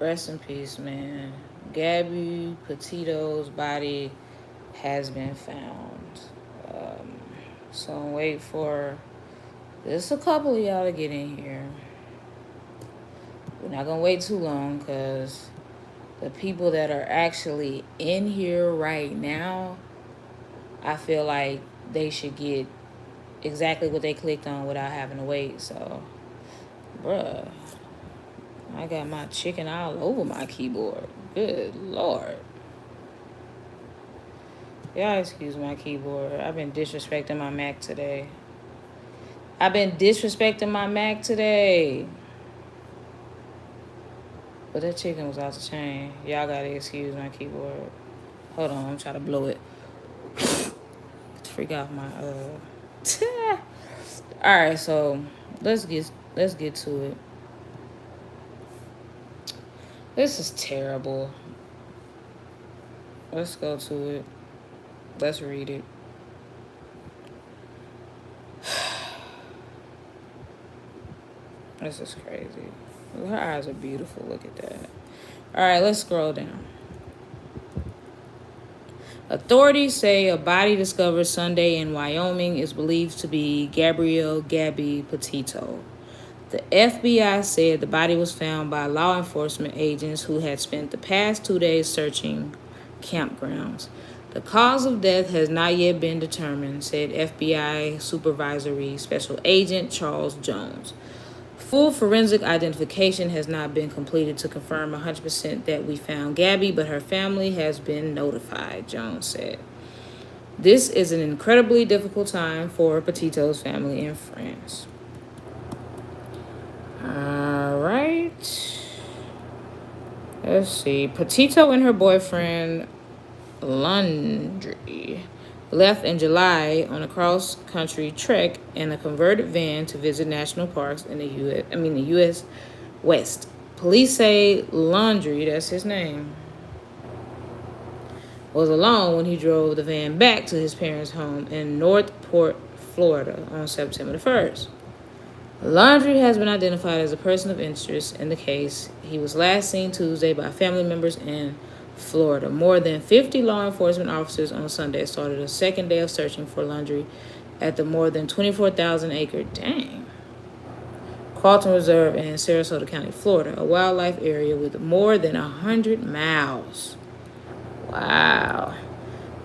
Rest in peace, man. Gabby Petito's body has been found. Um, so wait for just a couple of y'all to get in here. We're not gonna wait too long because the people that are actually in here right now, I feel like they should get exactly what they clicked on without having to wait. So, bruh, I got my chicken all over my keyboard. Good Lord. Y'all excuse my keyboard. I've been disrespecting my Mac today. But that chicken was off the chain. Y'all gotta excuse my keyboard. Hold on, I'm trying to blow it. Freak out my Alright, so let's get to it. This is terrible. Let's go to it. Let's read it. This is crazy. Her eyes are beautiful. Look at that. All right, let's scroll down. Authorities say a body discovered Sunday in Wyoming is believed to be Gabby Petito. The FBI said the body was found by law enforcement agents who had spent the past 2 days searching campgrounds. The cause of death has not yet been determined, said FBI Supervisory Special Agent Charles Jones. Full forensic identification has not been completed to confirm 100% that we found Gabby, but her family has been notified, Jones said. This is an incredibly difficult time for Petito's family and friends. All right. Let's see. Petito and her boyfriend, Laundrie, left in July on a cross-country trek in a converted van to visit national parks in the U.S. West. Police say Laundrie, that's his name, was alone when he drove the van back to his parents' home in Northport, Florida on September the 1st. Laundrie has been identified as a person of interest in the case. He was last seen Tuesday by family members in Florida. More than 50 law enforcement officers on Sunday started a second day of searching for Laundrie at the more than 24,000-acre Carlton Reserve in Sarasota County, Florida, a wildlife area with more than 100 miles. Wow.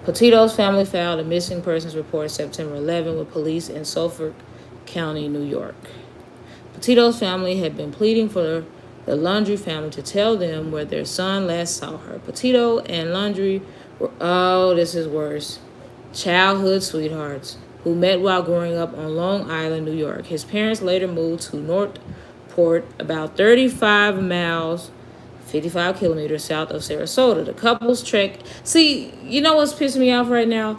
Petito's family filed a missing persons report September 11 with police in Suffolk County, New York. Petito's family had been pleading for the Laundrie family to tell them where their son last saw her. Petito and Laundrie were, this is worse, childhood sweethearts who met while growing up on Long Island, New York. His parents later moved to Northport, about 35 miles, 55 kilometers south of Sarasota. The couple's trek. See, you know what's pissing me off right now?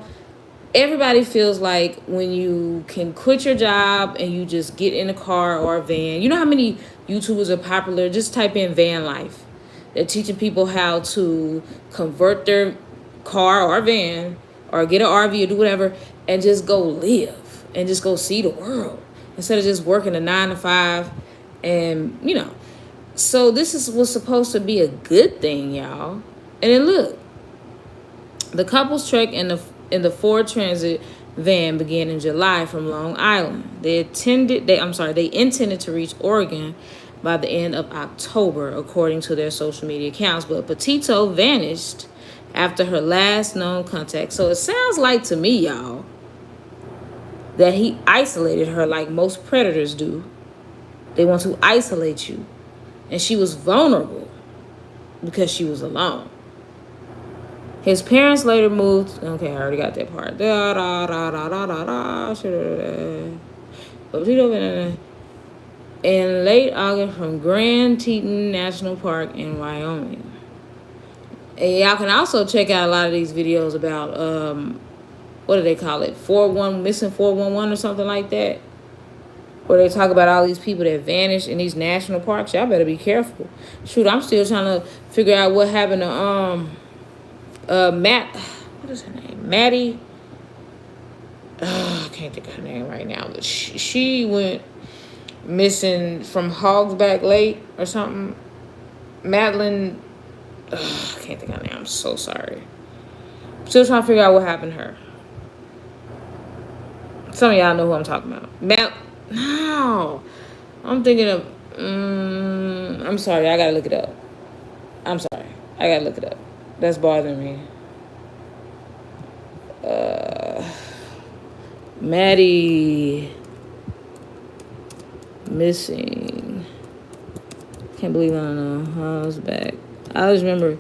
Everybody feels like when you can quit your job and you just get in a car or a van. You know how many YouTubers are popular? Just type in van life. They're teaching people how to convert their car or van or get an RV or do whatever and just go live and just go see the world instead of just working a 9 to 5 and, So this was supposed to be a good thing, y'all. And then look, the couple's trek in the Ford Transit van began in July from Long Island. They intended to reach Oregon by the end of October, according to their social media accounts. But Petito vanished after her last known contact. So it sounds like to me, y'all, that he isolated her like most predators do. They want to isolate you. And she was vulnerable because she was alone. His parents later moved. Okay, I already got that part. In late August from Grand Teton National Park in Wyoming. And y'all can also check out a lot of these videos about what do they call it? Missing 411 or something like that. Where they talk about all these people that vanished in these national parks. Y'all better be careful. Shoot, I'm still trying to figure out what happened to what is her name? Maddie. I can't think of her name right now, but she went missing from Hogsback Lake or something. Madeline, I can't think of her name. I'm so sorry. Still trying to figure out what happened to her. Some of y'all know who I'm talking about. No. I'm thinking of, I'm sorry. I gotta look it up. I'm sorry. I gotta look it up. That's bothering me. Maddie missing. Can't believe I don't know. Hallsback. I just remember.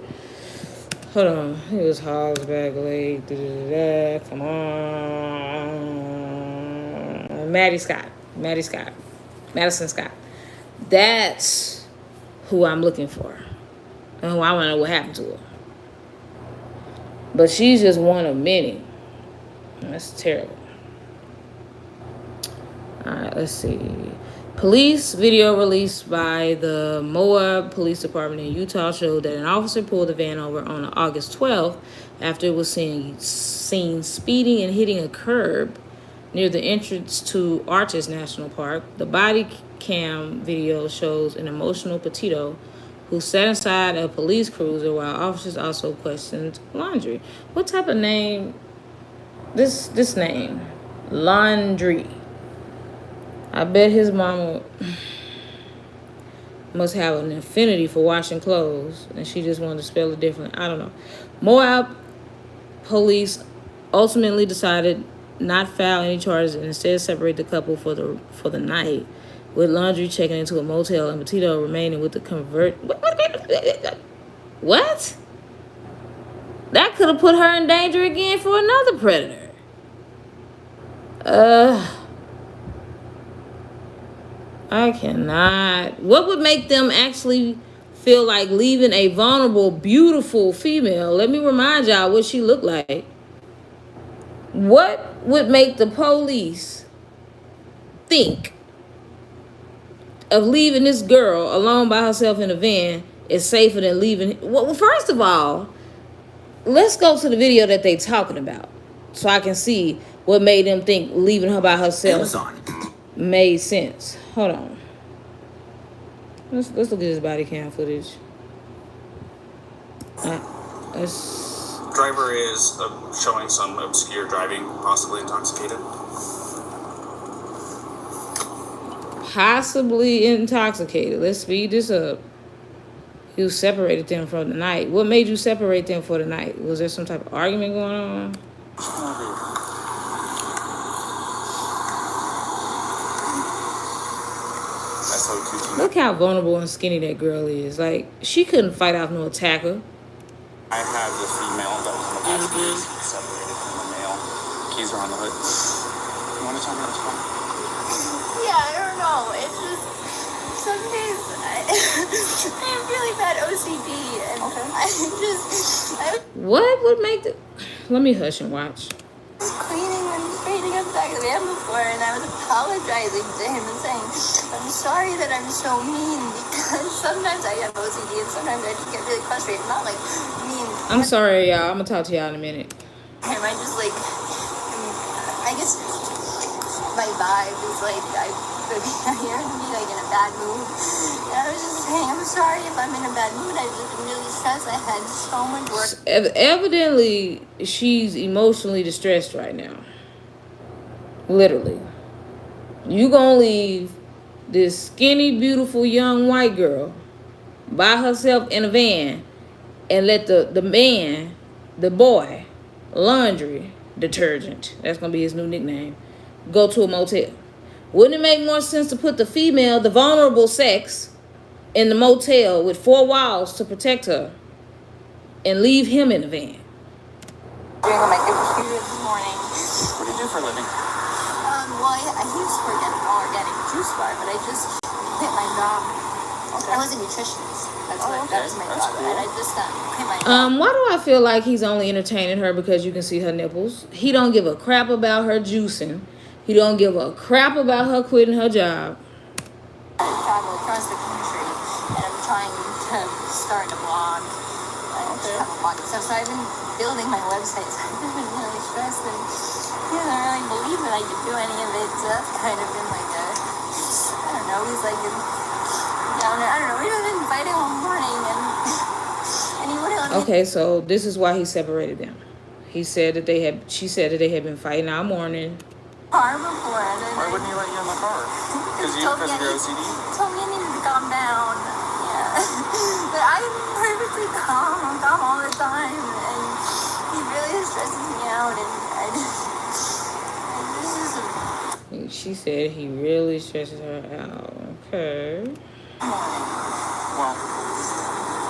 Hold on. It was Hallsback Lake. Come on. Maddie Scott. Madison Scott. That's who I'm looking for. And who I want to know what happened to her. But she's just one of many. That's terrible. Alright, let's see. Police video released by the Moab Police Department in Utah showed that an officer pulled the van over on August 12th after it was seen speeding and hitting a curb near the entrance to Arches National Park. The body cam video shows an emotional Petito who sat inside a police cruiser while officers also questioned Laundrie. What type of name? This name, Laundrie. I bet his mama must have an affinity for washing clothes, and she just wanted to spell it different. I don't know. Moab police ultimately decided not file any charges and instead separate the couple for the night, with Laundrie checking into a motel and Petito remaining with the What? That could have put her in danger again for another predator. I cannot. What would make them actually feel like leaving a vulnerable, beautiful female? Let me remind y'all what she looked like. What would make the police think of leaving this girl alone by herself in a van is safer than leaving? Well, first of all, let's go to the video that they talking about so I can see what made them think leaving her by herself made sense. Hold on. Let's look at this body cam footage. Driver is showing some obscure driving, possibly intoxicated. Possibly intoxicated. Let's speed this up. You separated them for the night. What made you separate them for the night? Was there some type of argument going on? Look how vulnerable and skinny that girl is. Like, she couldn't fight off no attacker. I have the female that was in the passenger seat separated from the male. Keys are on the hood. You want to tell me what's wrong? Yeah, I don't know. It's just some days I have really bad OCD, and okay. What would make the? Let me hush and watch. I was cleaning and straightening up the back of the van before, and I was apologizing to him and saying, I'm sorry that I'm so mean, because sometimes I have OCD and sometimes I just get really frustrated. Not like mean. I'm sorry, y'all. I'm gonna talk to y'all in a minute. Am I just like, I guess my vibe is like, you're gonna be like in a bad mood. And I was just saying, I'm sorry if I'm in a bad mood. I've just been really stressed. I had so much work. Evidently, she's emotionally distressed right now. Literally. You gonna leave this skinny, beautiful young white girl by herself in a van and let the man, the boy, Laundrie Detergent, that's gonna be his new nickname, go to a motel? Wouldn't it make more sense to put the female, the vulnerable sex, in the motel with 4 walls to protect her and leave him in the van? Doing on my computer this morning. What do you do for a living? Well, I used to work at an organic juice bar, but I just quit my job. Okay. I was a nutritionist. That was my job. Cool. And I just quit my job. Why do I feel like he's only entertaining her because you can see her nipples? He don't give a crap about her juicing. He don't give a crap about her quitting her job. I travel across the country, and I'm trying to start a blog. Have a blog and stuff. So I've been building my website. So I've been really stressed, and I don't really believe that I could do any of it. So that's kind of been like I don't know. He's like a downer. I don't know. We've been fighting all morning, and Okay, so this is why he separated them. He said that she said that they had been fighting all morning. Car before, and then Why wouldn't he let you in the car? Because of your OCD? told me I needed to calm down. Yeah. But I'm perfectly calm. I'm calm all the time. And he really stresses me out. And this is She said he really stresses her out. Okay. Well,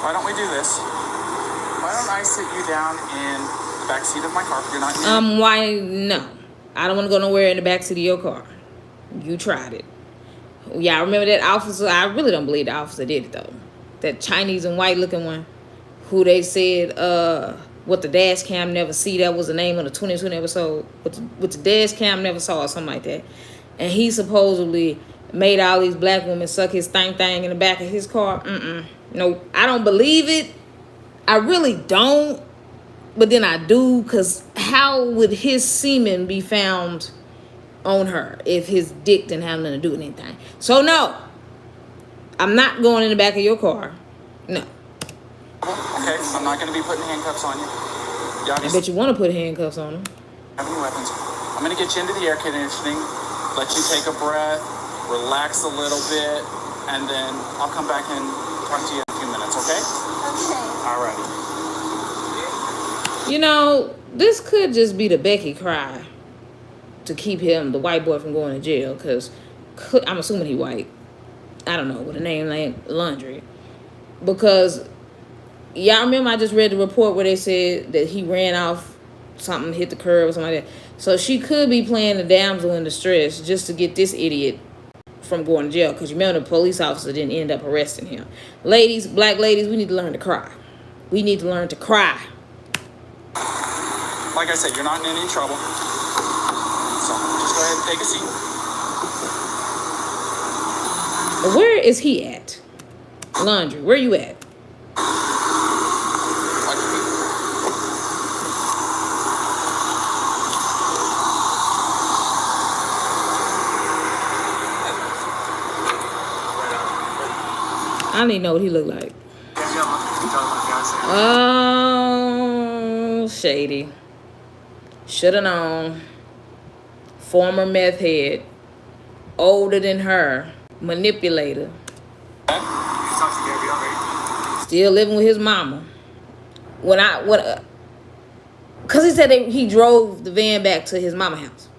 why don't we do this? Why don't I sit you down in the back seat of my car? You're not. Why no? I don't want to go nowhere in the backseat of your car. You tried it. Yeah, I remember that officer. I really don't believe the officer did it though. That Chinese and white looking one, who they said what the dash cam never see. That was the name of the 2020 episode. What the dash cam never saw, or something like that. And he supposedly made all these black women suck his thing in the back of his car. No, I don't believe it. I really don't. But then I do, because how would his semen be found on her if his dick didn't have nothing to do with anything? So no, I'm not going in the back of your car. No. Okay, I'm not going to be putting handcuffs on you. I bet you want to put handcuffs on him. Have any weapons? I'm going to get you into the air conditioning, let you take a breath, relax a little bit, and then I'll come back and talk to you in a few minutes, okay? okay. All righty. You know, this could just be the Becky cry to keep him, the white boy, from going to jail. Because I'm assuming he white. I don't know, with a name like Laundrie. Because, y'all remember I just read the report where they said that he ran off, something hit the curb or something like that. So she could be playing the damsel in distress just to get this idiot from going to jail. Because you remember the police officer didn't end up arresting him. Ladies, black ladies, we need to learn to cry. We need to learn to cry. Like I said, you're not in any trouble. So just go ahead and take a seat. Where is he at? Laundrie, where you at? I don't even know what he looked like. Oh, shady. Shoulda known. Former meth head. Older than her. Manipulator. Still living with his mama. Cause he said he drove the van back to his mama house.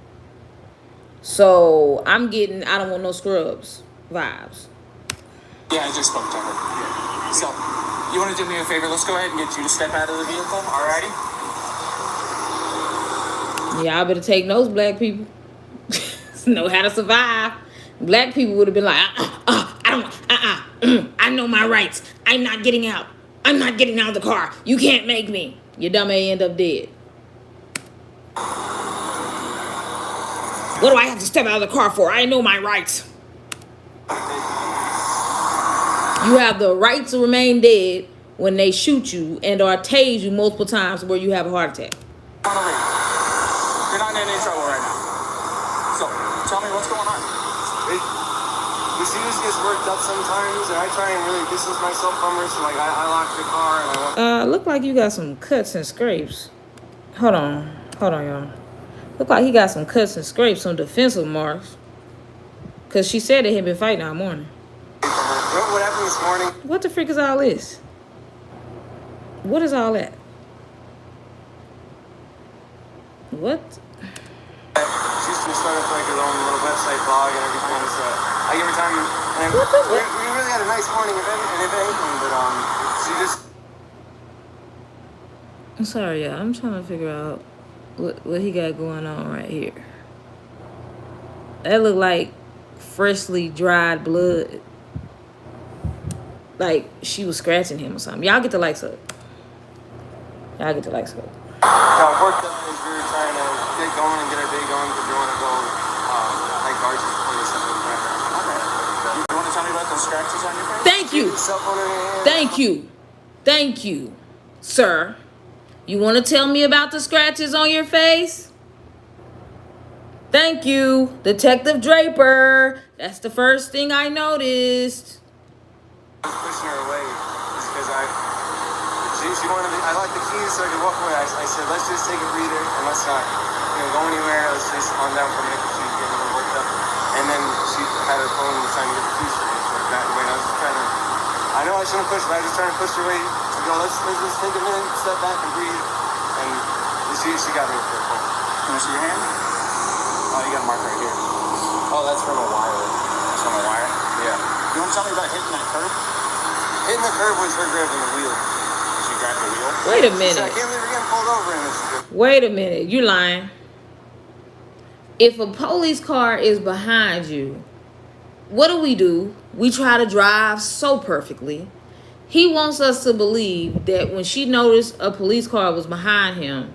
So I'm getting I don't want no scrubs vibes. Yeah, I just spoke to her. Yeah. So, you want to do me a favor? Let's go ahead and get you to step out of the vehicle. Alrighty? Y'all better take notes, black people. Know how to survive. Black people would have been like, I know my rights. I'm not getting out. I'm not getting out of the car. You can't make me. Your dumb may end up dead. What do I have to step out of the car for? I know my rights. You have the right to remain dead when they shoot you and or tase you multiple times where you have a heart attack. You're not in any trouble right now. So, tell me what's going on. You see, this gets worked up sometimes, and I try and really distance myself from her, so like I lock the car and I want... Look like you got some cuts and scrapes. Hold on, y'all. Look like he got some cuts and scrapes, some defensive marks. Cause she said they had been fighting all morning. What happened this morning? What the freak is all this? What is all that? What? She's just started like her own little website blog and everything. So like every time, and we really had a nice morning if anything, but she just. I'm sorry, y'all. I'm trying to figure out what he got going on right here. That look like freshly dried blood. Like she was scratching him or something. Y'all get the likes up. Y'all get the likes up. Yeah, worked up as we were trying to get going and get our day going because we want to go hike arches before the sun goes down. You want to tell me about those scratches on your face? Thank you. Cell phone in your hand. Thank you, sir. You want to tell me about the scratches on your face? Thank you, Detective Draper. That's the first thing I noticed. I was pushing her away just because She wanted me, I locked the keys so I could walk away. I said, let's just take a breather and let's not, go anywhere. Let's just calm down for a minute because she was getting a little worked up. And then she had her phone and was trying to get the keys for me. So that way, I was just trying to, I know I shouldn't push, but I was just trying to push her away to go, let's just take a minute, step back and breathe. And she got me with her phone. Can I see your hand? Oh, you got a mark right here. Oh, that's from a wire. That's from a wire? Yeah. You want to tell me about hitting that curb? Hitting the curb was her grabbing the wheel. She grabbed the wheel? Wait a She said, I minute. can't believe we're getting pulled over in this. Wait a minute. You lying. If a police car is behind you, what do? We try to drive so perfectly. He wants us to believe that when she noticed a police car was behind him,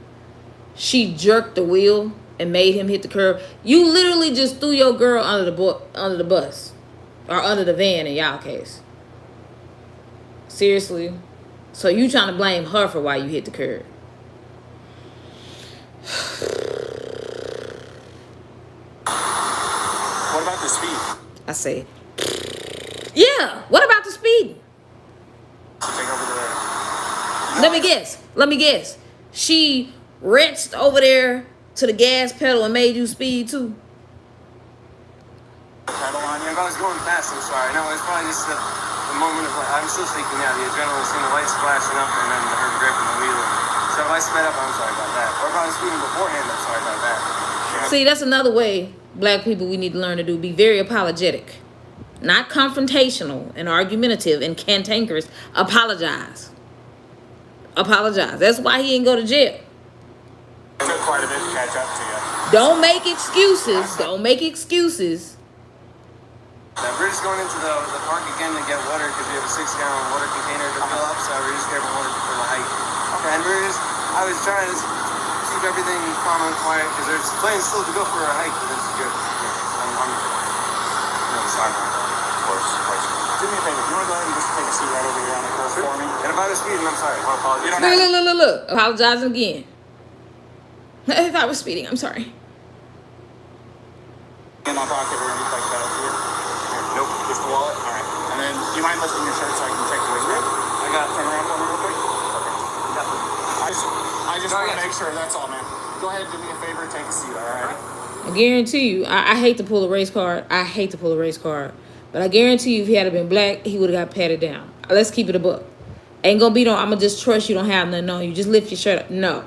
she jerked the wheel and made him hit the curb. You literally just threw your girl under the bus. Or under the van in y'all case. Seriously? So you trying to blame her for why you hit the curb. What about the speed? I say, yeah, what about the speed? Take over the... Let me guess. She reached over there to the gas pedal and made you speed too. pedal on you? If I was going fast, I'm sorry. No, it's probably just the moment of, like, I'm still thinking now, the adrenaline, seeing the lights flashing up and then her gripping the wheel. So if I sped up, I'm sorry about that. Or if I was speeding beforehand, I'm sorry about that. Yeah. See, that's another way, black people, we need to learn to do. Be very apologetic. Not confrontational and argumentative and cantankerous. Apologize. Apologize. That's why he didn't go to jail. It took quite a bit to catch up to you. Don't make excuses. Don't make excuses. Now, we're just going into the park again to get water because we have a 6-gallon water container to fill up, so we're just grabbing water for the hike. Okay. And I was trying to keep everything calm and quiet because there's plans still to go for a hike, but this is good. Yeah, I'm sorry. Of course. Do me a favor. You want to go ahead and just take a seat right over here on the curb for me? And if I was speeding, I'm sorry. I apologize. You don't have Look. Apologizing again. If I was speeding, I'm sorry. in my pocket or anything like that here? Nope. Just the wallet? All right. And then, do you mind lifting your shirt so I can check the waistband? I got turn around for me real quick. Perfect. I just want to make sure, that's all, man. Go ahead, do me a favor, take a seat, all right? I guarantee you, I hate to pull a race card. But I guarantee you, if he had been black, he would have got patted down. Let's keep it a buck. Ain't gonna be no, I'm gonna just trust you don't have nothing on you. Just lift your shirt up. No.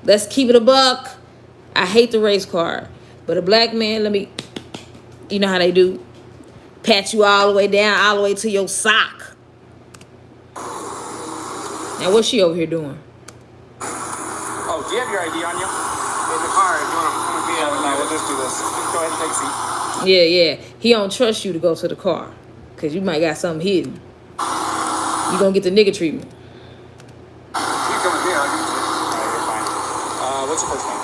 Let's keep it a buck. I hate the race card. But a black man, you know how they do? Pat you all the way down, all the way to your sock. Now, what's she over here doing? Oh, do you have your ID on you? In the car, if you want to come with me, No, we'll just do this. Go ahead and take a seat. Yeah. He don't trust you to go to the car. Because you might got something hidden. You gonna get the nigga treatment. You come with me, I'll give you. All right, you're fine. What's your first name?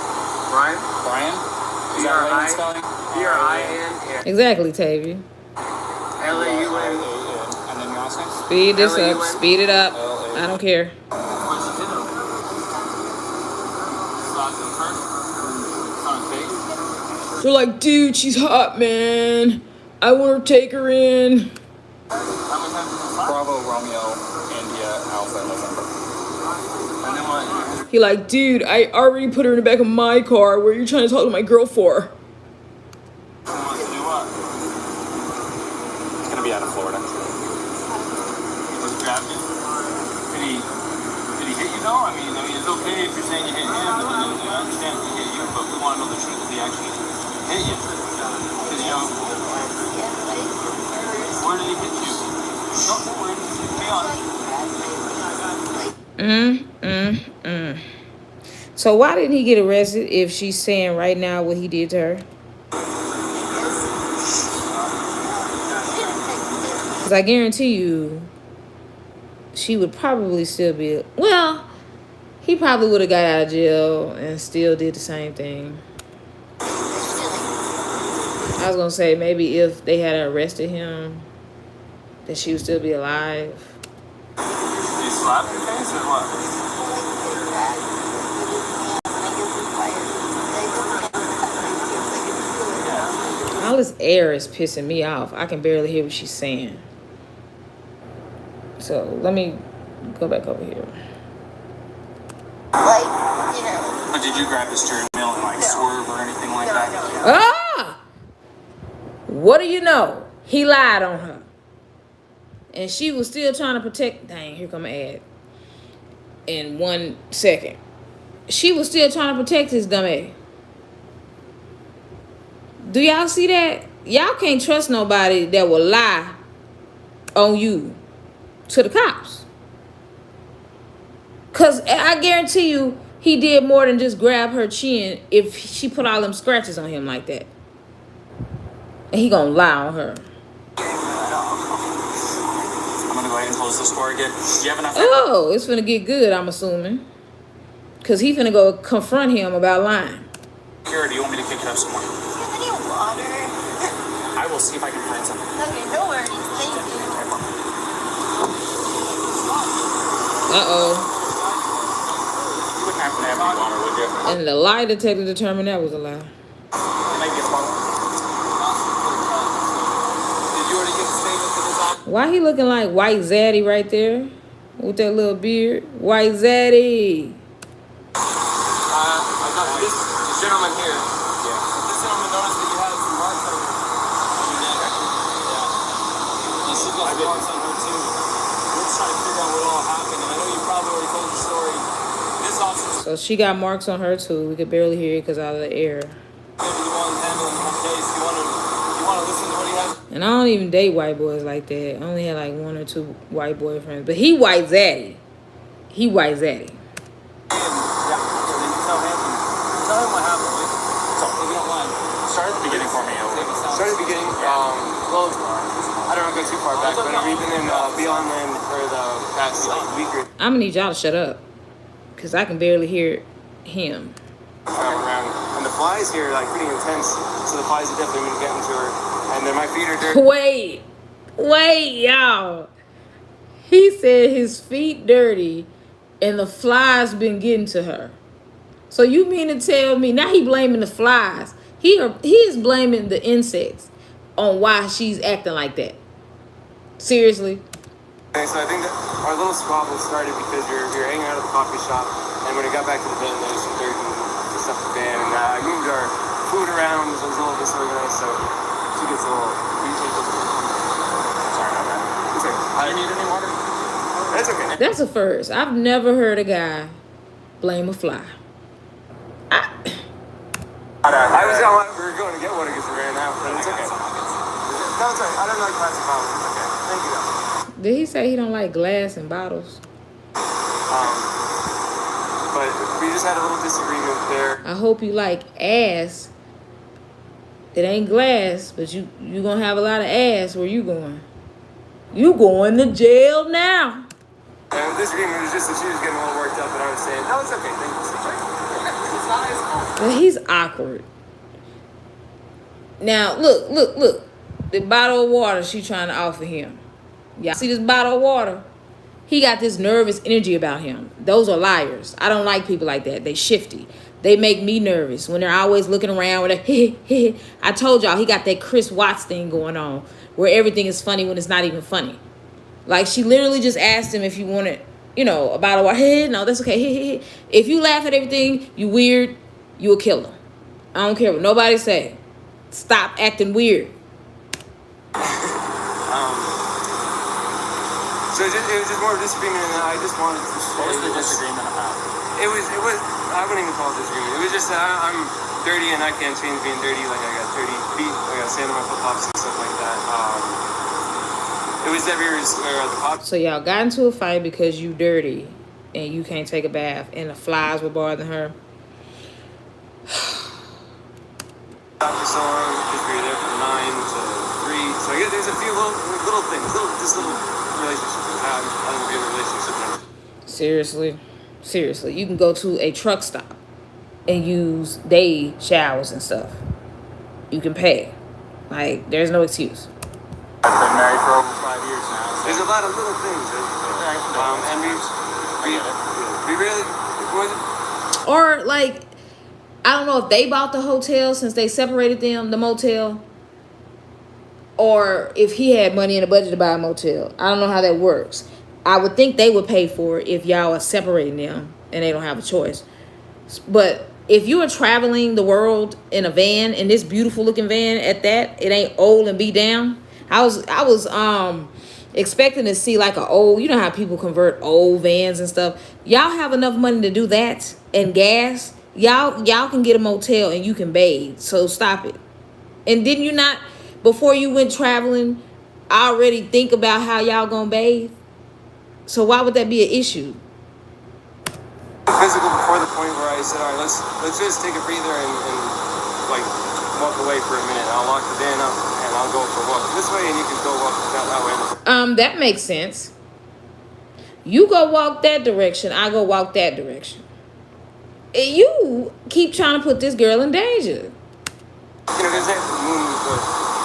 Brian? Brian? Is that Layman spelling? B-R-I-N. Exactly, Tavy. L-A-U-N. And then your last name? Speed this up. Speed it up. I don't care. They're like, dude, she's hot, man. I want to take her in. Bravo, Romeo, India, Alpha, November. And then what? He like, dude, I already put her in the back of my car. What are you trying to talk to my girl for? It's gonna be out of Florida. Did he hit you though? I mean, it's okay if you're saying you hit him. I understand if he hit you, but we want to know the truth if he actually hit you. Because, where did he hit you? Don't worry, be honest. So why didn't he get arrested if she's saying right now what he did to her? Because I guarantee you, she would probably still be... Well, he probably would have got out of jail and still did the same thing. I was going to say, maybe if they had arrested him, that she would still be alive. Did he slap your face or what? All this air is pissing me off. I can barely hear what she's saying. So let me Go back over here. Like, you know. But did you grab the steering wheel and like swerve or anything like that? No. Ah! What do you know? He lied on her. And she was still trying to protect. Dang, here come an ad. In 1 second. She was still trying to protect his dumb ass. Do y'all see that? Y'all can't trust nobody that will lie on you to the cops. Because I guarantee you, he did more than just grab her chin if she put all them scratches on him like that. And he gonna lie on her. I'm gonna go ahead and close this door again. Do you have enough? Oh, it's finna get good, I'm assuming. Because he finna go confront him about lying. Here, or do you want me to kick it up some more? Do you have any water? I will see if I can find something. Okay, no worries. Thank you. Uh-oh. You wouldn't happen to have any water, would you? And the lie detector determined that was a lie. Can I get a bottle? Did you already get the statement for this officer? Why he looking like White Zaddy right there? With that little beard? White Zaddy. I got this gentleman here. Yeah. This gentleman noticed that you had some marks on your neck. Yeah. And she's got some marks on her too. We're just trying to figure out what all happened. And I know you probably already told the story. This officer So she got marks on her too. We could barely hear it because out of the air. maybe the one handling the whole case. You want to listen to what he has? And I don't even date white boys like that. I only had like 1 or 2 white boyfriends. But he White Zaddy. He White Zaddy. Yeah. So then you tell him what happened. So if you don't mind. Start at the beginning for me. Start at the beginning. Well, I don't want to go too far back, but we've been in Beyond Land for the past like week or I'm gonna need y'all to shut up. Because I can barely hear him. around. And the flies here are like pretty intense, so the flies are definitely been getting to her. And then my feet are dirty. Wait, y'all. He said his feet dirty and the flies been getting to her. So you mean to tell me, now he blaming the flies. He is blaming the insects on why she's acting like that. Seriously? Okay, so I think that our little squabble started because we were hanging out at the coffee shop, and when we got back to the van, there was some dirt and stuff in the van, and I moved our food around, so it was a little disorganized, so she gets a little... Sorry about that. It's okay. Do you need any water? That's okay. That's a first. I've never heard a guy blame a fly. I was we were going to get water because we ran out, but it's okay. No, it's okay. I don't like plastic bottles. It's okay. Thank you, though. Did he say he don't like glass and bottles? But we just had a little disagreement there. I hope you like ass. It ain't glass, but you gonna have a lot of ass. Where you going? You going to jail now. And the disagreement was just that she was getting a little worked up, and I was saying, no, it's okay. Thank you. It's not his fault. But he's awkward. Now, look. The bottle of water she trying to offer him. Y'all see this bottle of water? He got this nervous energy about him. Those are liars. I don't like people like that. They shifty. They make me nervous when they're always looking around with a I told y'all he got that Chris Watts thing going on where everything is funny when it's not even funny. Like she literally just asked him if he wanted, a bottle of water. No, that's okay. If you laugh at everything, you weird, you a killer. I don't care what nobody say. Stop acting weird. So it was just more of a disagreement, and I just wanted to say... What was the disagreement about? It was, I wouldn't even call it disagreement. It was just that I'm dirty and I can't change being dirty. Like I got dirty feet, I got sand on my flip-flops and stuff like that. It was that we were at the pop. So y'all got into a fight because you dirty and you can't take a bath and the flies were bothering her. For so long, because we were there from 9 to 3. So I guess there's a few little things, just little relationships. I don't be in a relationship now. Seriously, you can go to a truck stop and use day showers and stuff. You can pay. Like, there's no excuse. I've been married for over 5 years now. So. There's a lot of little things. And we really... Or, like, I don't know if they bought the hotel since they separated them, the motel. Or if he had money in the budget to buy a motel. I don't know how that works. I would think they would pay for it if y'all are separating them and they don't have a choice. But if you are traveling the world in a van, in this beautiful looking van at that, it ain't old and beat down. I was expecting to see like a old, you know how people convert old vans and stuff. Y'all have enough money to do that and gas. Y'all can get a motel and you can bathe. So stop it. And didn't you not, before you went traveling, already think about how y'all gonna bathe? So why would that be an issue? Physical before the point where I said, all right, let's just take a breather and like walk away for a minute. I'll lock the van up and I'll go for a walk this way, and you can go walk that way. That makes sense. You go walk that direction, I go walk that direction. And you keep trying to put this girl in danger. You know, there's that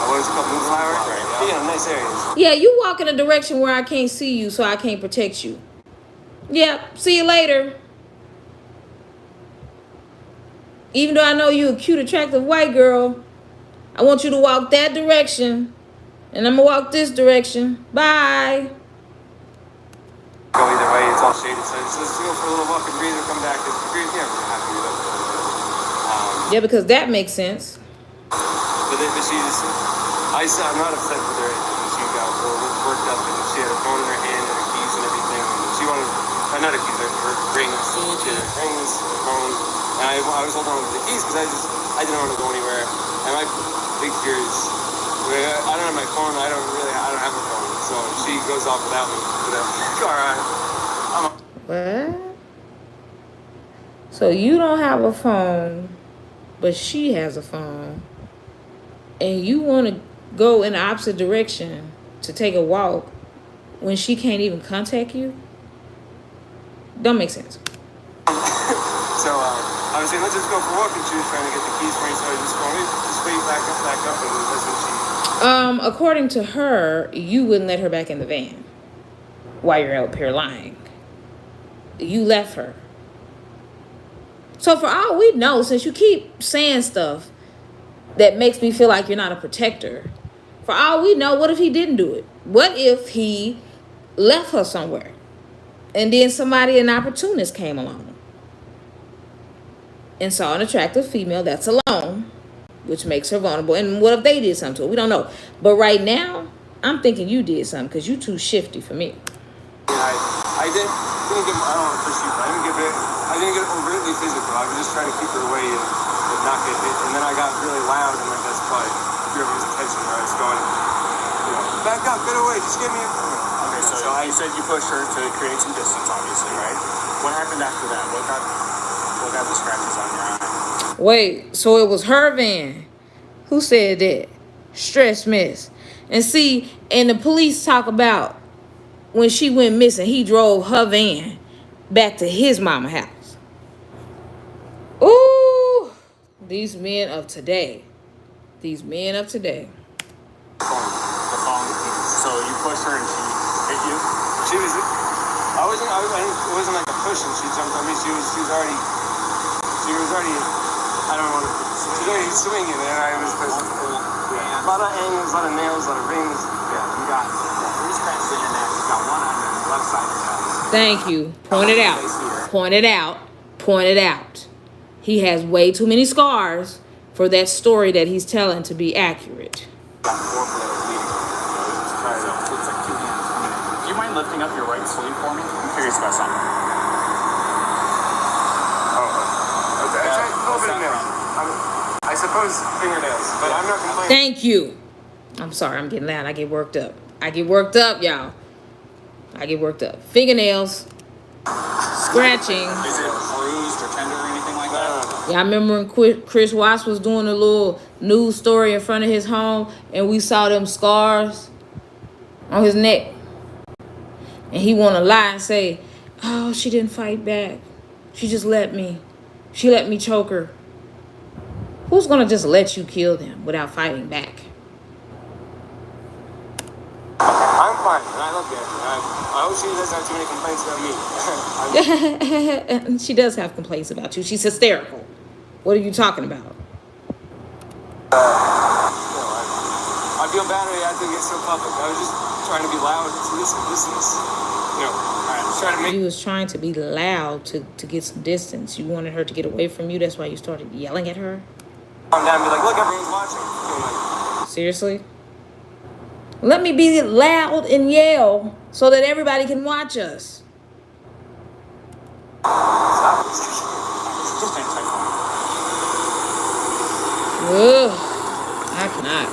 what is it called, moonflower? Right. Yeah, nice areas. Yeah, you walk in a direction where I can't see you, so I can't protect you. Yep, see you later. Even though I know you a cute, attractive white girl, I want you to walk that direction. And I'm going to walk this direction. Bye. Go either way, it's all shaded. So let's go for a little walk and breathe and come back. If you're happy with it. Yeah, because that makes sense. But I'm not upset with her. She got worked up and she had her phone in her hand and her keys and everything. And she wanted, not her keys, her rings. She had her rings, her phone. And I was holding on to the keys because I didn't want to go anywhere. And my big fear is, I don't have my phone. I don't have a phone. So she goes off without me. What? So you don't have a phone, but she has a phone. And you want to go in the opposite direction to take a walk when she can't even contact you? Don't make sense. So I was saying, let's just go for a walk, and she was trying to get the keys for me, so I just wait back up, and that's when she... According to her, you wouldn't let her back in the van while you're up here lying. You left her. So for all we know, since you keep saying stuff that makes me feel like you're not a protector, for all we know, what if he didn't do it? What if he left her somewhere and then somebody, an opportunist, came along and saw an attractive female that's alone, which makes her vulnerable? And what if they did something to her? We don't know. But right now, I'm thinking you did something because you too shifty for me. I didn't get, I don't want to push you, but I didn't get overtly physical. I was just trying to keep her away and not get hit. And then I got really loud, and that's probably everyone's attention where I was going, back up, get away, just give me a... Okay, so you said you pushed her to create some distance, obviously, right? What happened after that? What got the scratches on your eye? Wait, so it was her van? Who said that? Stress miss. And see, and the police talk about when she went missing, he drove her van back to his mama house. Ooh, these men of today. These men of today. The phone. So you pushed her and she hit you? It wasn't like a push and she jumped on me. She was already, I don't want to, she was already swinging, and I was just, a lot of angles, a lot of nails, a lot of rings. Yeah, you got 3 scratches in your neck. You got 1 on the left side of your nose. Thank you. Point it out. Point it out. Point it out. He has way too many scars for that story that he's telling to be accurate. Got 4 blood bleeding. So it's like 2 hands. Do you mind lifting up your right sleeve for me? I'm curious about something. Oh, okay. A little bit of nails. I suppose fingernails, but I'm not complaining. Thank you. I'm sorry, I'm getting loud. I get worked up. Y'all. I get worked up. Fingernails. Scratching. Is it bruised or tender or anything like that? Yeah, I remember when Chris Watts was doing a little news story in front of his home, and we saw them scars on his neck. And he want to lie and say, oh, she didn't fight back. She just let me. She let me choke her. Who's going to just let you kill them without fighting back? I'm fine, and I love Gabby. I hope she doesn't have too many complaints about me. She does have complaints about you. She's hysterical. What are you talking about? I feel bad I had to get so public. I was just trying to be loud. So this is, No. Alright, let's try to make You was trying to be loud to get some distance. You wanted her to get away from you. That's why you started yelling at her. calm down and be like, look, everyone's watching. You know, like, Seriously? Let me be loud and yell so that everybody can watch us. stop. Just hang tight for me. Ugh, I cannot.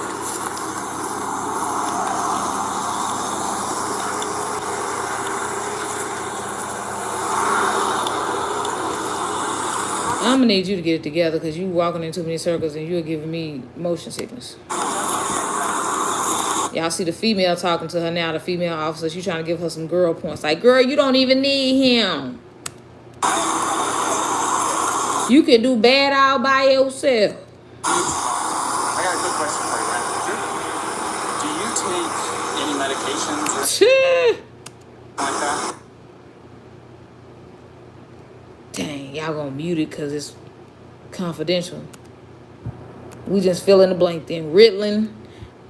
I'm gonna need you to get it together because you walking in too many circles and you're giving me motion sickness. Y'all see the female talking to her now, the female officer. She trying to give her some girl points. Like, girl, you don't even need him. You can do bad all by yourself. I got a quick question for you, man. Do you take any medications or something like that? Dang, y'all gonna mute it because it's confidential. We just fill in the blank then. Ritalin,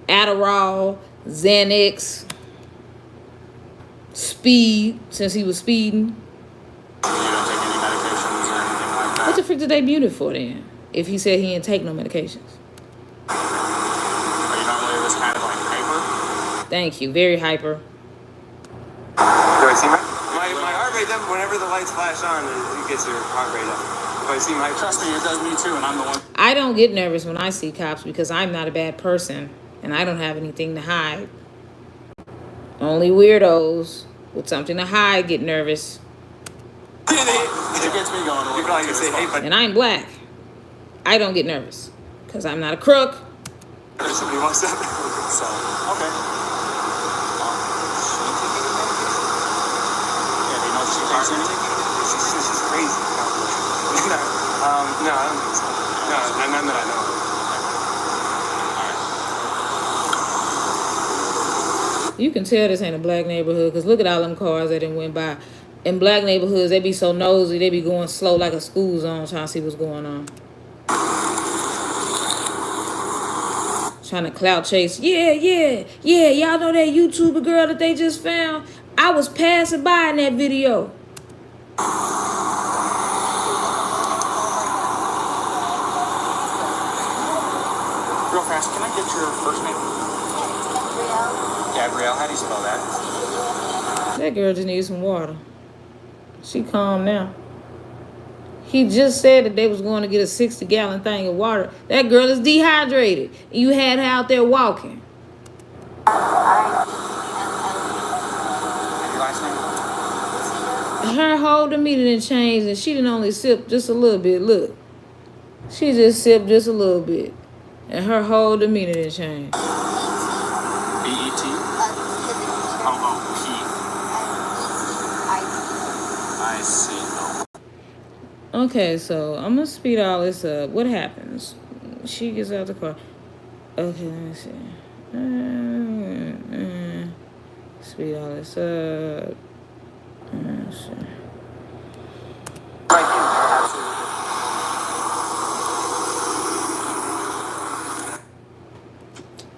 Adderall, Xanax, speed, since he was speeding. You don't take any medications or anything like that? What the frick did they mute it for then? If he said he didn't take no medications. Are you normally this kind of like hyper? Thank you. Very hyper. Do I see my heart rate up whenever the lights flash on, it gets your heart rate up. If I see my Trust me, it does me too, and I'm the one. I don't get nervous when I see cops because I'm not a bad person and I don't have anything to hide. Only weirdos with something to hide get nervous. It gets me going a little You're probably bit gonna say, too, hey, as but And I'm black. I don't get nervous because I'm not a crook. somebody walks up. well. So, okay. Yeah, do you know if she takes any? She's crazy. No, I don't think so. No, none that I know of. You can tell this ain't a black neighborhood because look at all them cars that done went by. In black neighborhoods, they be so nosy, they be going slow like a school zone trying to see what's going on. Trying to clout chase. Yeah. Y'all know that YouTuber girl that they just found? I was passing by in that video. Real fast, can I get your first name? Gabrielle, how do you spell that? That girl just needs some water. She calm now. He just said that they was going to get a 60-gallon thing of water. That girl is dehydrated. You had her out there walking. And your last name? Her whole demeanor didn't change and she didn't only sip just a little bit. Look. She just sipped just a little bit. And her whole demeanor didn't change. B-E-T? P. I see. Okay, so I'm going to speed all this up. What happens? She gets out the car. Okay, let me see. Speed all this up. Let's see.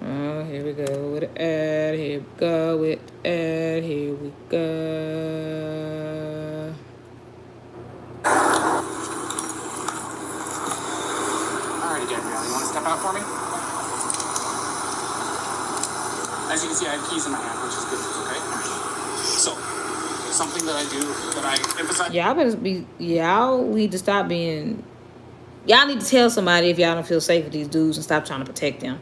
Oh, here we go with the ad. Here we go with the ad. Here we go. Alrighty, Gabrielle, you want to step out for me? As you can see, I have keys in my hand, which is good news, okay? So, something that I do, that I emphasize. Y'all need to stop being, y'all need to tell somebody if y'all don't feel safe with these dudes and stop trying to protect them.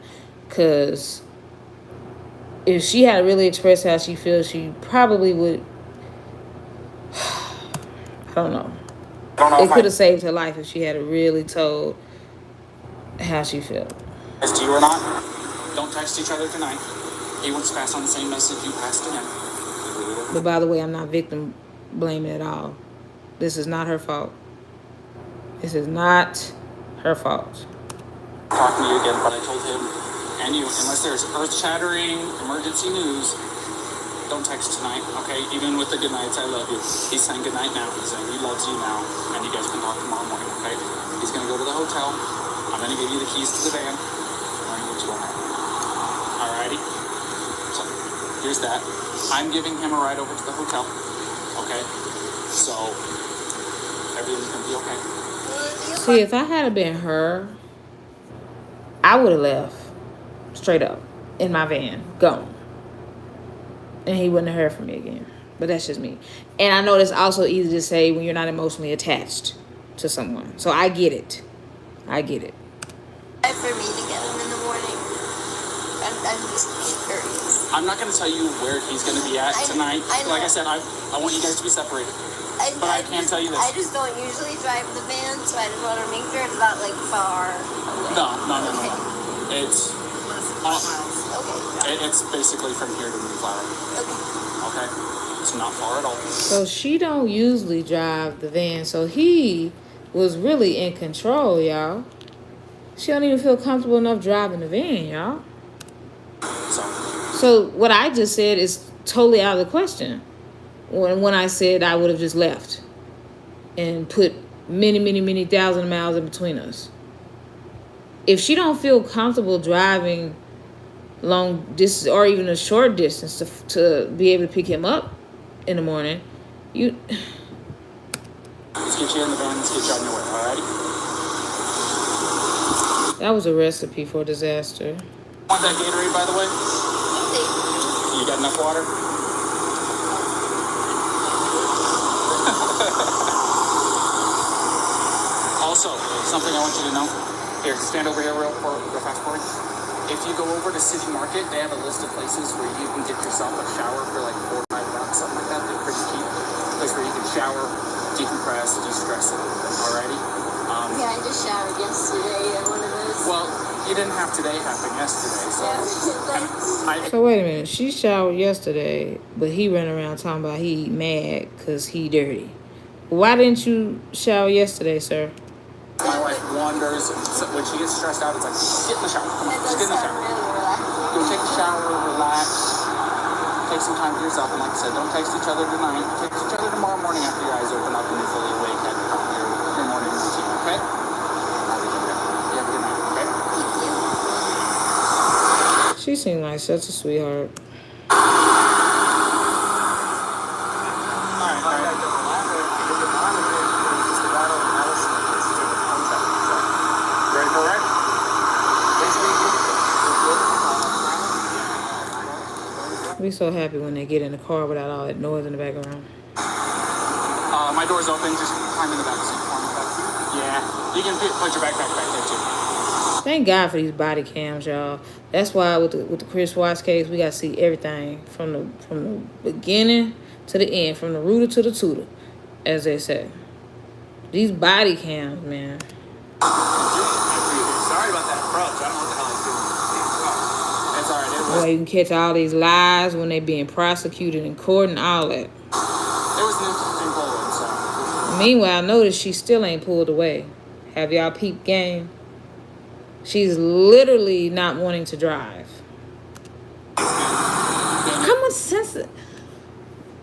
Because if she had really expressed how she feels, she probably would, I don't know. It could have saved her life if she had really told how she felt. As to you or not, don't text each other tonight. He wants to pass on the same message you passed to him. But by the way, I'm not victim blaming at all. This is not her fault. This is not her fault. Talking to you again, but I told him and you, unless there's earth-shattering emergency news, don't text tonight, okay? Even with the good nights, I love you. He's saying good night now. He's saying he loves you now, and you guys can talk tomorrow morning, okay? He's gonna go to the hotel. I'm gonna give you the keys to the van. I'm gonna get you on. Alrighty? So, here's that. I'm giving him a ride over to the hotel. okay? So, everything's gonna be okay. See, if I had been her, I would have left straight up in my van, gone. And he wouldn't have heard from me again. But that's just me. And I know that's also easy to say when you're not emotionally attached to someone. So I get it. I get it. For me to get him in the morning. I'm just curious. I'm not gonna tell you where he's gonna be at tonight. Like I said, I want you guys to be separated. But I can tell you this. I just don't usually drive the van, so I just want to make sure it's not like far away. No. Okay. It's Okay. it's basically from here to Moonflower. Okay. Okay? It's not far at all. So she don't usually drive the van. So he was really in control, y'all. She don't even feel comfortable enough driving the van, y'all. So what I just said is totally out of the question. When I said I would have just left and put many thousand miles in between us. If she don't feel comfortable driving long distance or even a short distance to be able to pick him up in the morning, let's get you in the van, let's get you on your way, alrighty? That was a recipe for disaster. Want that Gatorade, by the way? You got enough water? Also, something I want you to know. Here, stand over here real fast for me. If you go over to City Market, they have a list of places where you can get yourself a shower for like $4 or $5, something like that. They're pretty cheap. A place where you can shower, decompress, de-stress a little bit. Alrighty? Yeah, I just showered yesterday at one of those. Well, you didn't have today happen yesterday, so. So wait a minute. She showered yesterday, but he ran around talking about he mad because he dirty. Why didn't you shower yesterday, sir? My wife wanders, when she gets stressed out, it's like, get in the shower. Come on, just get in the shower. Really relaxing. Go take a shower, relax, take some time for yourself. And like I said, don't text each other tonight. Text each other tomorrow morning after your eyes open up and you're fully awake at your morning routine, okay? You have a good night, okay? She seemed like such a sweetheart. Be so happy when they get in the car without all that noise in the background. My door's open. Just climb in the back seat. Yeah, you can put your backpack back there too. Thank God for these body cams, y'all. That's why with the Chris Watts case, we gotta see everything from the beginning to the end, from the rooter to the tutor, as they say. These body cams, man. Sorry about that approach. I don't know what the hell I was doing. It's alright. Boy, you can catch all these lies when they being prosecuted in court and all that. It was new in Poland, so. Meanwhile, notice she still ain't pulled away. Have y'all peeped game? She's literally not wanting to drive. How much sense?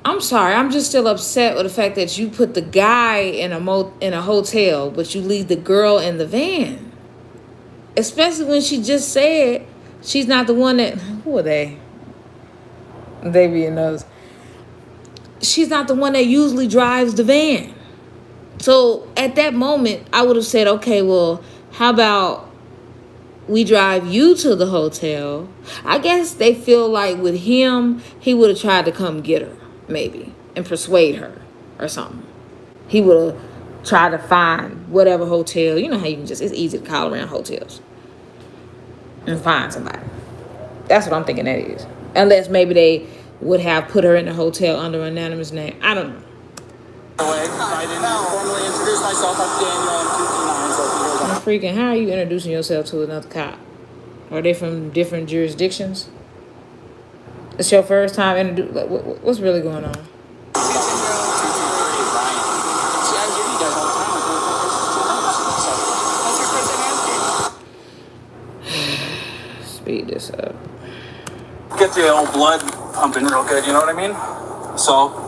I'm sorry, I'm just still upset with the fact that you put the guy in a hotel, but you leave the girl in the van. Especially when she just said she's not the one that... Who are they? They being those. She's not the one that usually drives the van. So at that moment, I would have said, okay, well, how about we drive you to the hotel? I guess they feel like with him, he would have tried to come get her, maybe, and persuade her or something. He would have tried to find whatever hotel. You know how you can just, it's easy to call around hotels and find somebody. That's what I'm thinking that is. Unless maybe they would have put her in the hotel under an anonymous name. I don't know. I didn't formally introduce myself. I'm Daniel. I'm 229, so if you hear that. I'm freaking, how are you introducing yourself to another cop? Are they from different jurisdictions? It's your first time introducing, what's really going on? Speed this up. Get the old blood pumping real good, you know what I mean? So.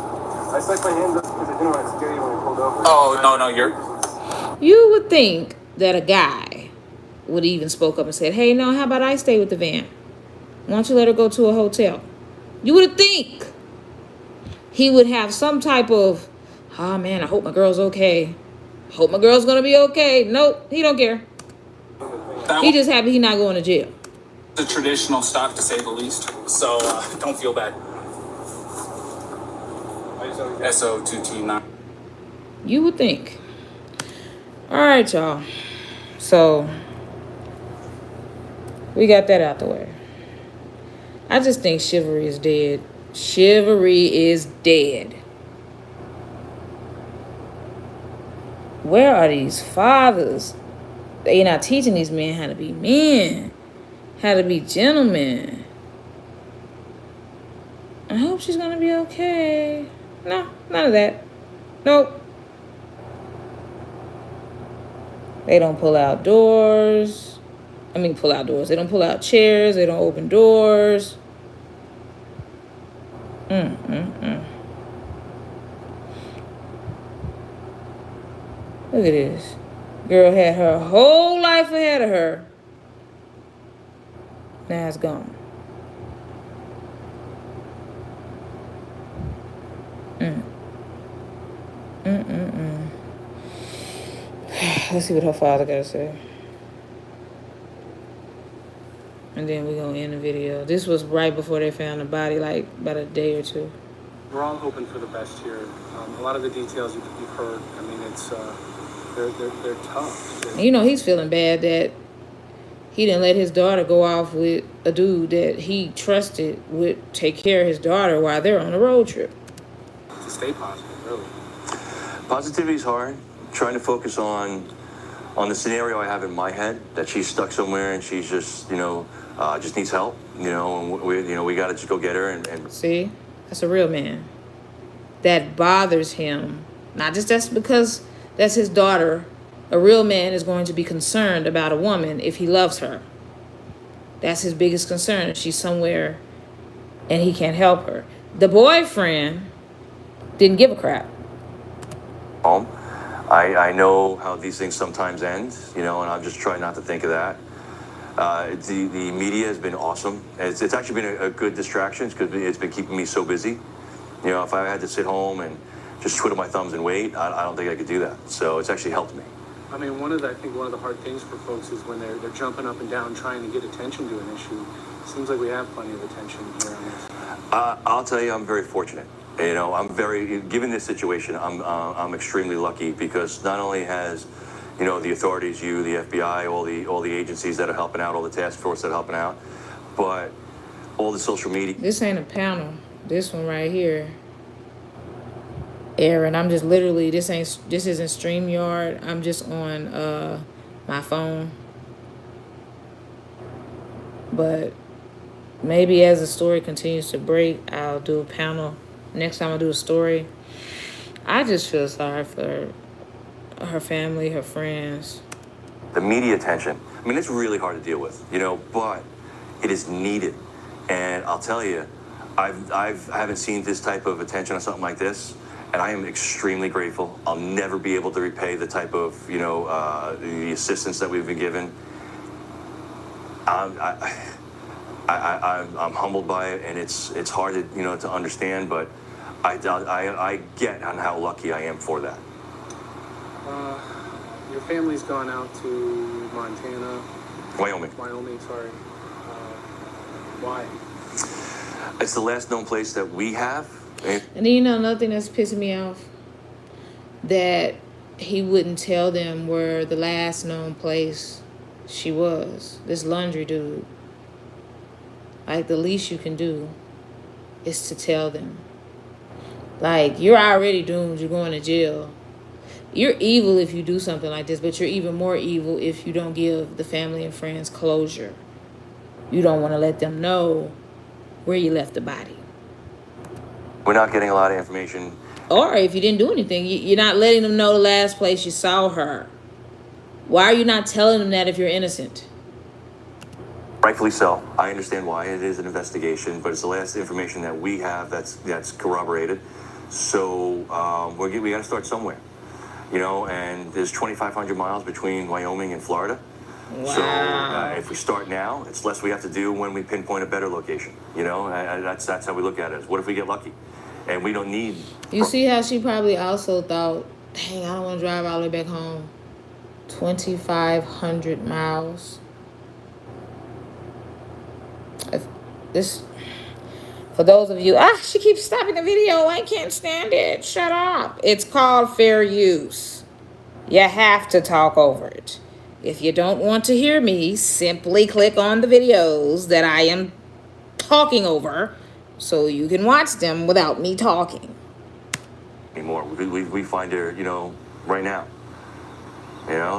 I stuck my hand up because I didn't want to scare you when I pulled over. Oh, no, you're. You would think that a guy would even spoke up and said, hey, no, how about I stay with the van? Why don't you let her go to a hotel? You would think he would have some type of, oh man, I hope my girl's okay. Hope my girl's gonna be okay. Nope, he don't care. He just happy he not going to jail. The traditional stock, to say the least. So don't feel bad. SO2T9. You would think. All right, y'all. So we got that out the way. I just think Chivalry is dead. Chivalry is dead. Where are these fathers? They not teaching these men how to be men, how to be gentlemen. I hope she's gonna be okay. No, none of that. Nope. They don't pull out doors. Pull out doors. They don't pull out chairs. They don't open doors. Look at this. Girl had her whole life ahead of her. Now it's gone. Let's see what her father got to say. And then we're going to end the video. This was right before they found the body, like about a day or two. We're all hoping for the best here. A lot of the details you've heard, I mean, it's they're tough. You know, he's feeling bad that he didn't let his daughter go off with a dude that he trusted would take care of his daughter while they're on a road trip. To stay positive, really. Positivity is hard. Trying to focus on the scenario I have in my head, that she's stuck somewhere and she's just, just needs help, and we got to just go get her and See, that's a real man. That bothers him. Not just that's because that's his daughter. A real man is going to be concerned about a woman if he loves her. That's his biggest concern, if she's somewhere and he can't help her. The boyfriend didn't give a crap. home. I know how these things sometimes end, and I'm just trying not to think of that. The media has been awesome. It's actually been a good distraction because it's been keeping me so busy. If I had to sit home and just twiddle my thumbs and wait, I don't think I could do that. So it's actually helped me. I mean, one of the hard things for folks is when they're jumping up and down trying to get attention to an issue. Seems like we have plenty of attention here on this. I'll tell you, I'm very fortunate. Given this situation, I'm extremely lucky because not only has, the authorities, the FBI, all the agencies that are helping out, all the task force that are helping out, but all the social media. This ain't a panel. This one right here. Aaron, I'm just literally, this isn't StreamYard. I'm just on my phone. But maybe as the story continues to break, I'll do a panel. Next time I do a story, I just feel sorry for her family, her friends. The media attention, it's really hard to deal with, but it is needed. And I'll tell you, I haven't seen this type of attention on something like this, and I am extremely grateful. I'll never be able to repay the type of, the assistance that we've been given. I'm humbled by it, and it's hard to to understand, but I get on how lucky I am for that. Your family's gone out to Montana. Wyoming, sorry. Why? It's the last known place that we have. And then another thing that's pissing me off, that he wouldn't tell them where the last known place she was. This Laundrie dude. Like, the least you can do is to tell them. Like, you're already doomed. You're going to jail. You're evil if you do something like this, but you're even more evil if you don't give the family and friends closure. You don't want to let them know where you left the body. We're not getting a lot of information. Or if you didn't do anything, you're not letting them know the last place you saw her. Why are you not telling them that if you're innocent? Rightfully so. I understand why. It is an investigation, but it's the last information that we have that's corroborated. So we got to start somewhere, and there's 2,500 miles between Wyoming and Florida. Wow. So if we start now, it's less we have to do when we pinpoint a better location. That's how we look at it. What if we get lucky? And we don't need. You see how she probably also thought, dang, I don't want to drive all the way back home. 2,500 miles. If this, for those of you, she keeps stopping the video. I can't stand it. Shut up. It's called fair use. You have to talk over it. If you don't want to hear me, simply click on the videos that I am talking over so you can watch them without me talking. Anymore. We find her, right now.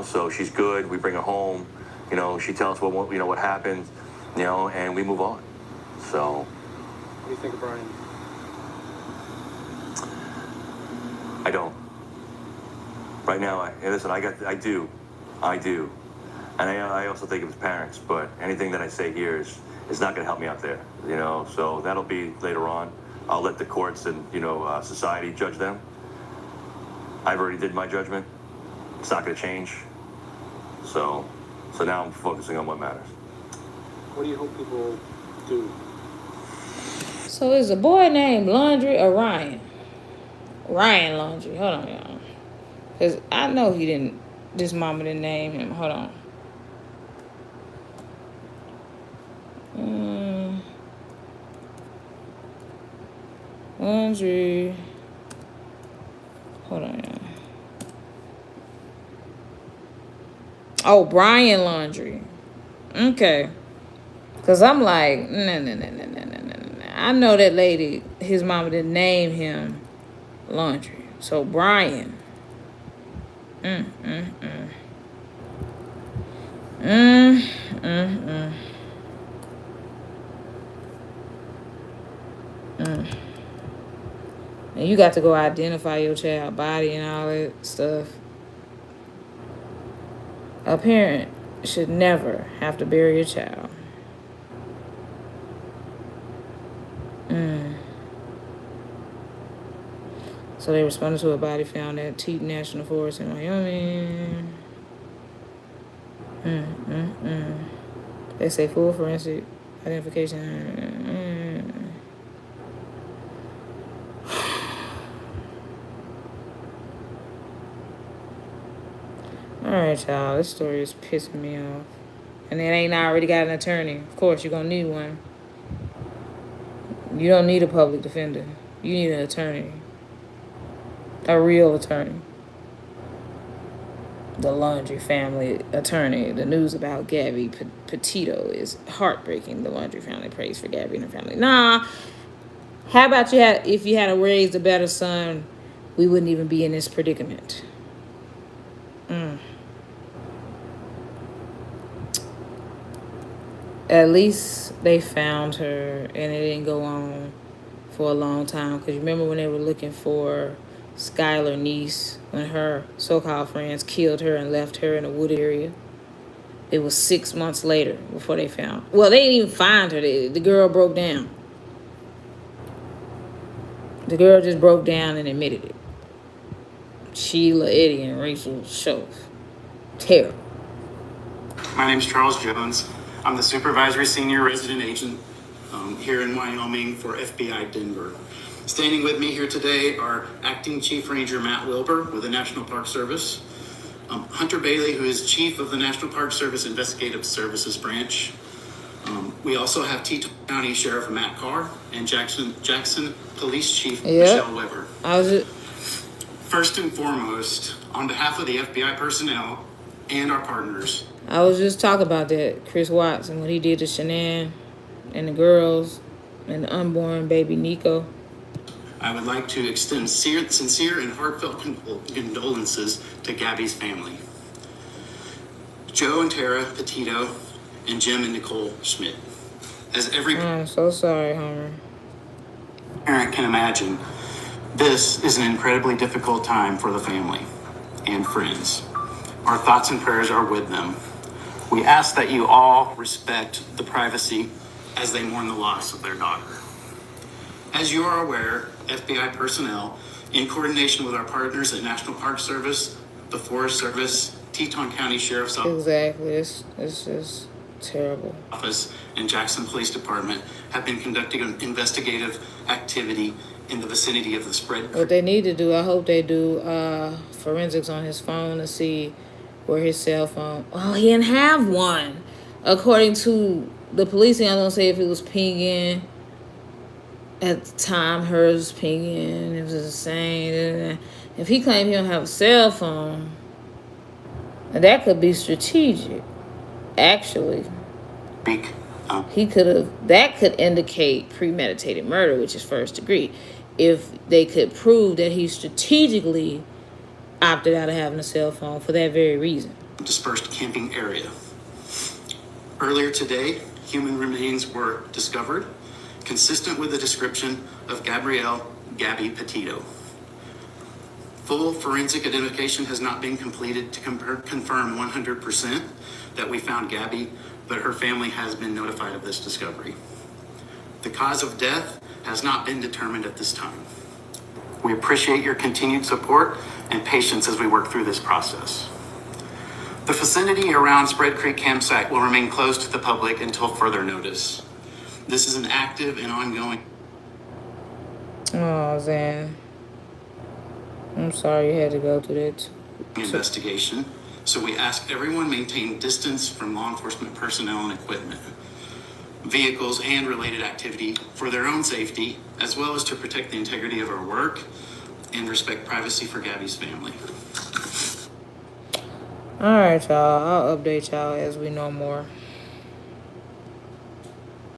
So she's good. We bring her home. She tells us what happened, and we move on. So. What do you think of Brian? I don't. Right now, listen, I do. And I also think of his parents, but anything that I say here is not going to help me out there, so that'll be later on. I'll let the courts and, society judge them. I've already did my judgment. It's not going to change. So now I'm focusing on what matters. What do you hope people do? So is a boy named Laundrie or Ryan? Ryan Laundrie. Hold on, y'all. Because I know this mama didn't name him. Hold on. Laundrie. Hold on, y'all. Oh, Brian Laundrie. Okay. Because I'm like, no. I know that lady, his mama didn't name him Laundrie. So, Brian. And you got to go identify your child body and all that stuff. A parent should never have to bury a child. So they responded to a body found at Teton National Forest in Wyoming. They say full forensic identification. All right, y'all. This story is pissing me off. And it ain't already got an attorney. Of course, you're going to need one. You don't need a public defender. You need an attorney. A real attorney. The Laundrie family attorney. The news about Gabby Petito is heartbreaking. The Laundrie family prays for Gabby and her family. Nah. How about if you had raised a better son, we wouldn't even be in this predicament. At least they found her, and it didn't go on for a long time. Because you remember when they were looking for Skylar niece, when her so-called friends killed her and left her in a wooded area? It was 6 months later before they found her. Well, they didn't even find her. The girl broke down. The girl just broke down and admitted it. Sheila, Eddie, and Rachel Schultz. Terrible. My name's Charles Jones. I'm the supervisory senior resident agent here in Wyoming for FBI Denver. Standing with me here today are Acting Chief Ranger Matt Wilbur with the National Park Service, Hunter Bailey, who is Chief of the National Park Service Investigative Services Branch. We also have Teton County Sheriff Matt Carr and Jackson Police Chief Michelle Weber. First and foremost, on behalf of the FBI personnel and our partners, I was just talking about that. Chris Watson, what he did to Shanann and the girls and the unborn baby Nico. I would like to extend sincere and heartfelt condolences to Gabby's family. Joe and Tara Petito and Jim and Nicole Schmidt. As every I'm so sorry, Homer. parent can imagine, this is an incredibly difficult time for the family and friends. Our thoughts and prayers are with them. We ask that you all respect the privacy as they mourn the loss of their daughter. As you are aware, FBI personnel, in coordination with our partners at National Park Service, the Forest Service, Teton County Sheriff's Exactly. It's just terrible. Office, and Jackson Police Department, have been conducting an investigative activity in the vicinity of the spread. What they need to do, I hope they do forensics on his phone to see where his cell phone. Oh, he didn't have one. According to the police, I was gonna say if it was pinging at the time, hers was pinging. It was the same. If he claimed he don't have a cell phone, that could be strategic. Actually, he could have. That could indicate premeditated murder, which is first degree. If they could prove that he strategically opted out of having a cell phone for that very reason. Dispersed camping area. Earlier today, human remains were discovered, consistent with the description of Gabby Petito. Full forensic identification has not been completed to confirm 100% that we found Gabby, but her family has been notified of this discovery. The cause of death has not been determined at this time. We appreciate your continued support and patience as we work through this process. The vicinity around Spread Creek campsite will remain closed to the public until further notice. This is an active and ongoing. Oh, Zan. I'm sorry you had to go through that. Investigation. So we ask everyone maintain distance from law enforcement personnel and equipment, vehicles, and related activity for their own safety, as well as to protect the integrity of our work and respect privacy for Gabby's family. All right, y'all. I'll update y'all as we know more.